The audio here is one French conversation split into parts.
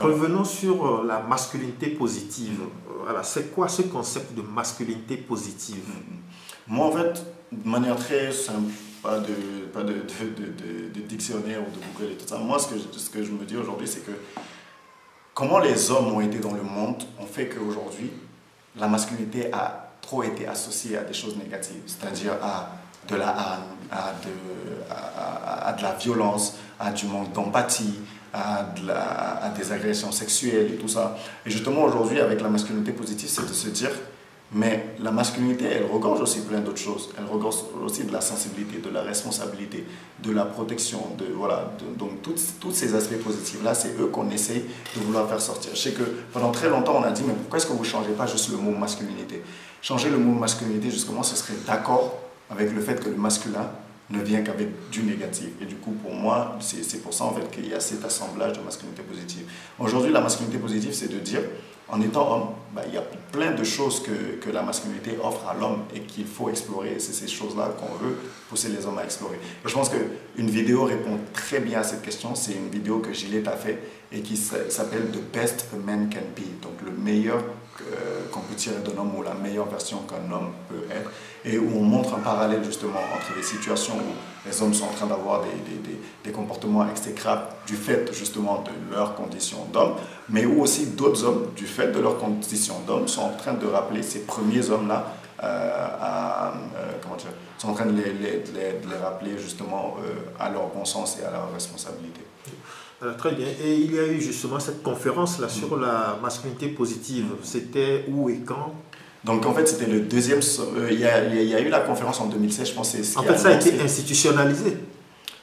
Revenons sur la masculinité positive. Voilà, c'est quoi ce concept de masculinité positive? Moi, en fait, de manière très simple, pas de dictionnaire ou de Google et tout ça. Moi, ce que je me dis aujourd'hui, c'est que comment les hommes ont été dans le monde ont fait qu'aujourd'hui, la masculinité a trop été associée à des choses négatives, c'est-à-dire à de la haine, à de la violence, à du manque d'empathie, à des agressions sexuelles et tout ça. Et justement, aujourd'hui, avec la masculinité positive, c'est de se dire, mais la masculinité, elle regorge aussi plein d'autres choses. Elle regorge aussi de la sensibilité, de la responsabilité, de la protection, donc tous ces aspects positifs-là, c'est eux qu'on essaye de vouloir faire sortir. Je sais que pendant très longtemps, on a dit, mais pourquoi est-ce que vous ne changez pas juste le mot masculinité? Changer le mot masculinité, justement, ce serait d'accord avec le fait que le masculin ne vient qu'avec du négatif. Et du coup, pour moi, c'est pour ça en fait qu'il y a cet assemblage de masculinité positive. Aujourd'hui, la masculinité positive, c'est de dire, en étant homme, il y a plein de choses que la masculinité offre à l'homme et qu'il faut explorer. C'est ces choses-là qu'on veut pousser les hommes à explorer. Et je pense qu'une vidéo répond très bien à cette question. C'est une vidéo que Gillette a fait et qui s'appelle The Best a Man Can Be. Donc le meilleur qu'on peut tirer d'un homme ou la meilleure version qu'un homme peut être. Et où on montre un parallèle justement entre les situations où les hommes sont en train d'avoir des comportements exécrables du fait justement de leur condition d'homme, mais où aussi d'autres hommes, du fait de leur condition d'homme, sont en train de rappeler ces premiers hommes-là sont en train de les rappeler justement à leur bon sens et à leur responsabilité. Très bien. Et il y a eu justement cette conférence-là sur la masculinité positive. C'était où et quand? Donc en fait, c'était le deuxième... Il y a eu la conférence en 2016, je pense. En fait, ça a été institutionnalisé.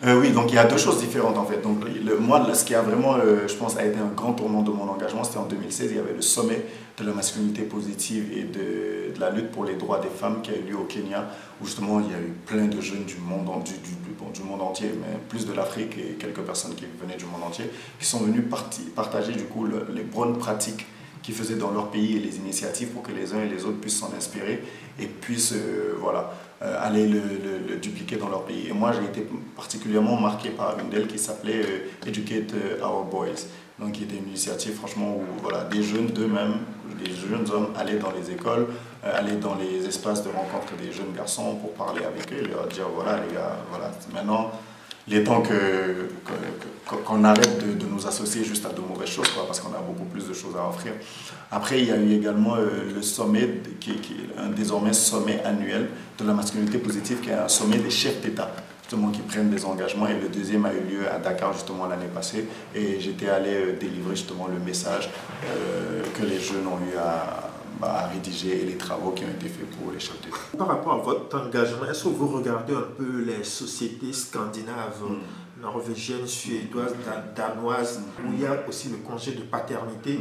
Oui, donc il y a deux choses différentes en fait. Donc moi, ce qui a vraiment, je pense, a été un grand tournant de mon engagement, c'était en 2016. Il y avait le sommet de la masculinité positive et de la lutte pour les droits des femmes qui a eu lieu au Kenya, où justement il y a eu plein de jeunes du monde entier, mais plus de l'Afrique et quelques personnes qui venaient du monde entier, qui sont venus partager du coup les bonnes pratiques qu'ils faisaient dans leur pays et les initiatives pour que les uns et les autres puissent s'en inspirer et puissent aller le dupliquer dans leur pays. Et moi, j'ai été particulièrement marqué par une d'elles qui s'appelait Educate Our Boys. Donc, qui était une initiative, franchement, où des jeunes d'eux-mêmes, des jeunes hommes allaient dans les écoles, allaient dans les espaces de rencontre des jeunes garçons pour parler avec eux, leur dire, voilà les gars, voilà, maintenant, il est temps qu'on arrête de nous associer juste à de mauvaises choses, parce qu'on a beaucoup plus de choses à offrir. Après, il y a eu également le sommet, qui est un désormais sommet annuel de la masculinité positive, qui est un sommet des chefs d'État, justement, qui prennent des engagements. Et le deuxième a eu lieu à Dakar, justement, l'année passée. Et j'étais allé délivrer, justement, le message que les jeunes ont eu à rédiger et les travaux qui ont été faits pour les chefs d'État. Par rapport à votre engagement, est-ce que vous regardez un peu les sociétés scandinaves, norvégiennes, suédoises, danoises, où il y a aussi le congé de paternité,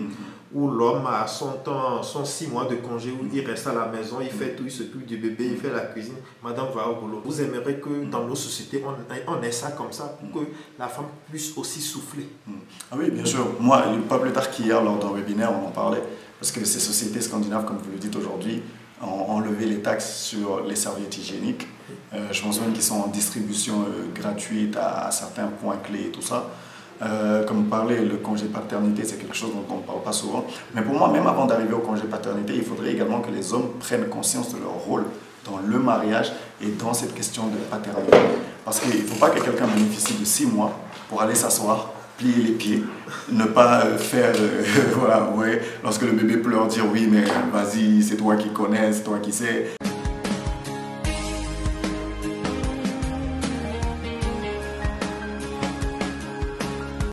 où l'homme a son 6 mois de congé, où il reste à la maison, il fait tout, il s'occupe du bébé, il fait la cuisine, madame va au boulot. Vous aimeriez que dans nos sociétés, on ait ça comme ça, pour que la femme puisse aussi souffler? Ah oui, bien sûr. Moi, pas plus tard qu'hier, lors d'un webinaire, on en parlait. Parce que ces sociétés scandinaves, comme vous le dites aujourd'hui, ont enlevé les taxes sur les serviettes hygiéniques. Je pense même qu'ils sont en distribution gratuite à certains points clés et tout ça. Comme vous parlez, le congé paternité, c'est quelque chose dont on ne parle pas souvent. Mais pour moi, même avant d'arriver au congé paternité, il faudrait également que les hommes prennent conscience de leur rôle dans le mariage et dans cette question de paternité. Parce qu'il ne faut pas que quelqu'un bénéficie de 6 mois pour aller s'asseoir, plier les pieds, ne pas faire, lorsque le bébé pleure, dire oui, mais vas-y, c'est toi qui connais, c'est toi qui sais.